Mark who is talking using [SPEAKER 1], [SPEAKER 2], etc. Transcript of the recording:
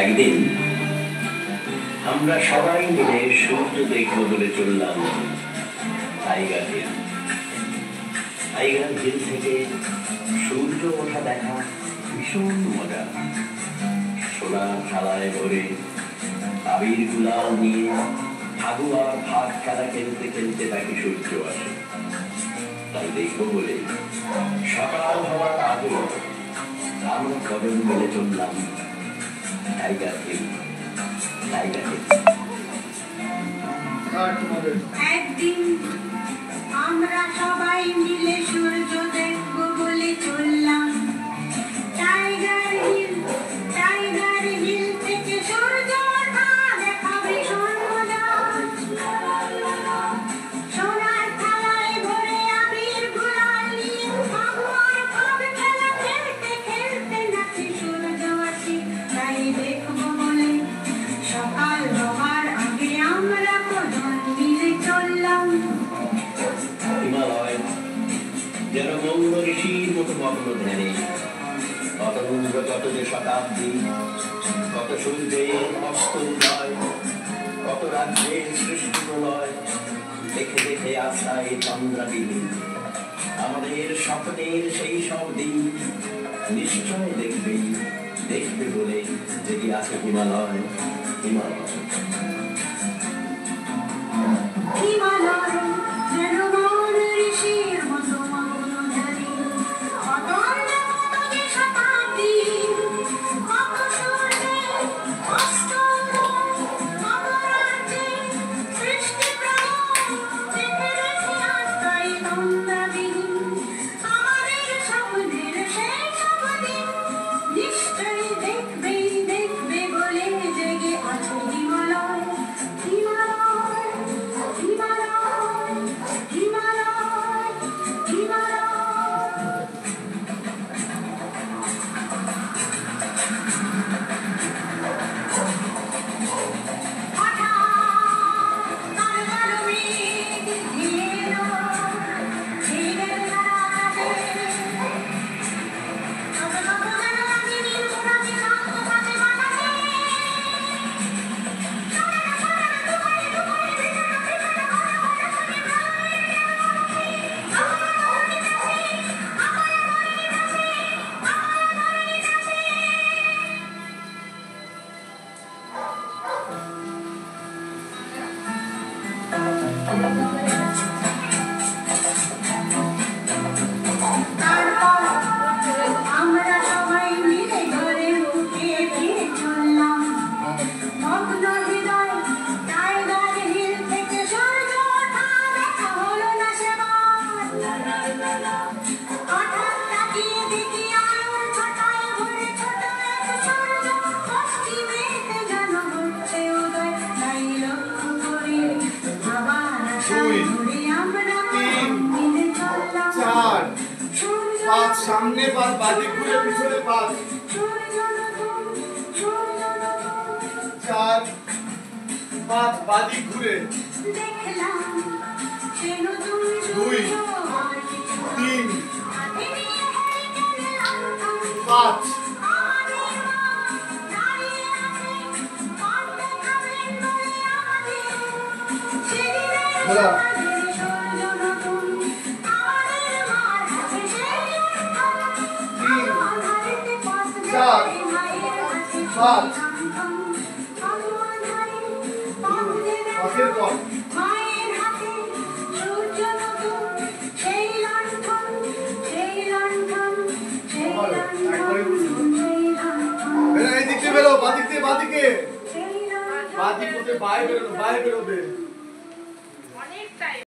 [SPEAKER 1] একদিন আমরা সবাই মিলে সূর্য দেখব বলে চললাম টাইগার হিল। টাইগার হিল থেকে সূর্য ওঠা দেখা ভীষণ মজা। সোনার থালায় ভরে আবির গুলাল নিয়ে হাগু আর ভাগ খেলা খেলতে খেলতে তাকে সূর্য আসে। তাই দেখবো বলে সকাল হওয়ার আগে আমরা কদম মিলে চললাম টাইগার হিল। Tiger hill.
[SPEAKER 2] একদিন আমরা সবাই মিলে সূর্য দেখব বলে চললাম টাইগার হিল। টাইগার হিল থেকে সূর্য ওঠা দেখা ভীষণ মজা। সোনার থালায় ভরে আবির গুলাল নিয়ে ভাগুয়ার ভাগ খেলা খেলতে খেলতে নাচি সূর্য আসি। তাই দেখবো বলে সকাল হওয়ার আগে আমরা কদম মিলে চললাম।
[SPEAKER 1] হিমালয় যেন মৌন ঋষির মতো মগ্ন ধ্যানে। কত রুদ্র, কত যে শতাব্দী, কত সূর্যের অস্ত উদয়, কত রাজ্যের সৃষ্টি প্রলয়। দেখে দেখে আশায় চন্দ্রাবিহীন আমাদের স্বপ্নের সেই সব দিন। নিশ্চয় দেখবেই, দেখবে বলে জেগে আছে হিমালয়। হিমালয়
[SPEAKER 2] হিমালয় যেন মৌন ঋষির মতো মগ্ন ধ্যানে। কত কত যে শতাব্দী, কত সূর্যের অস্ত উদয়, কত রাজ্যের সৃষ্টি প্রলয়। দেখে দেখে আশায় চন্দ্রাবিহীন আমাদের স্বপ্নের সেই সব দিন। নিশ্চয়ই দেখবেই, দেখবে বলে জেগে আছে হিমালয়। হিমালয় হিমালয় হিমালয় হিমালয়। হঠাৎ কালো কালো মেঘ ঘিরে এলো, ঝিলের ধারা আকাশে। কত কত যেন রাজি নীল গোলাপি শান্ত থাকে বাতাসে। তারপর আমরা সবাই মিলে ঘরে উঠে ফিরে চললাম মগ্ন হৃদয় টাইগার হিল থেকে সূর্য ওঠা দেখা হলো না সেবার। হঠাৎ তাকিয়ে দেখি আলোর ছটায় ভরে ছোট এক সূর্য পশ্চিমেতে যেন হচ্ছে উদয়। তাই লক্ষ্য করে আবার আশা ধরে আমরা মিলে চললাম।
[SPEAKER 3] 4
[SPEAKER 2] সূর্য
[SPEAKER 3] 5 সামনে 5 বাদিক ঘুরে পিছনে 5
[SPEAKER 2] সূর্য নতুন, সূর্য নতুন
[SPEAKER 3] 4 5 বাদিক ঘুরে
[SPEAKER 2] দেখলাম সে নতুন
[SPEAKER 3] দুই,
[SPEAKER 2] সূর্য আর কিছু
[SPEAKER 3] 3
[SPEAKER 2] হাতে নিয়ে হেঁটে গেলাম।
[SPEAKER 3] 5
[SPEAKER 2] আমাদের মা দাঁড়িয়ে আছে, পান দেখাবেন বলে আমাদের। সেদিনের
[SPEAKER 3] বলো।
[SPEAKER 2] সকালের সূর্য নতুন, আমাদের মার কাছে সেই লণ্ঠন।
[SPEAKER 3] তিন,
[SPEAKER 2] আধারেতে পথ
[SPEAKER 3] চার,
[SPEAKER 2] দেখায় মায়ের কাছে সেই
[SPEAKER 3] পাঁচ।
[SPEAKER 2] লণ্ঠন। আধারে পথ দেখায়
[SPEAKER 3] পাঁচের পর
[SPEAKER 2] মায়ের হাতে সূর্য নতুন, সেই লণ্ঠন, সেই লণ্ঠন, সেই লণ্ঠন, সেই লণ্ঠন,
[SPEAKER 3] বেরা এই দিকে বেরো বাদিক দিয়ে বাদিকে
[SPEAKER 2] সেই লণ্ঠন।
[SPEAKER 3] বাদিক হতে বাইরে বেরোবে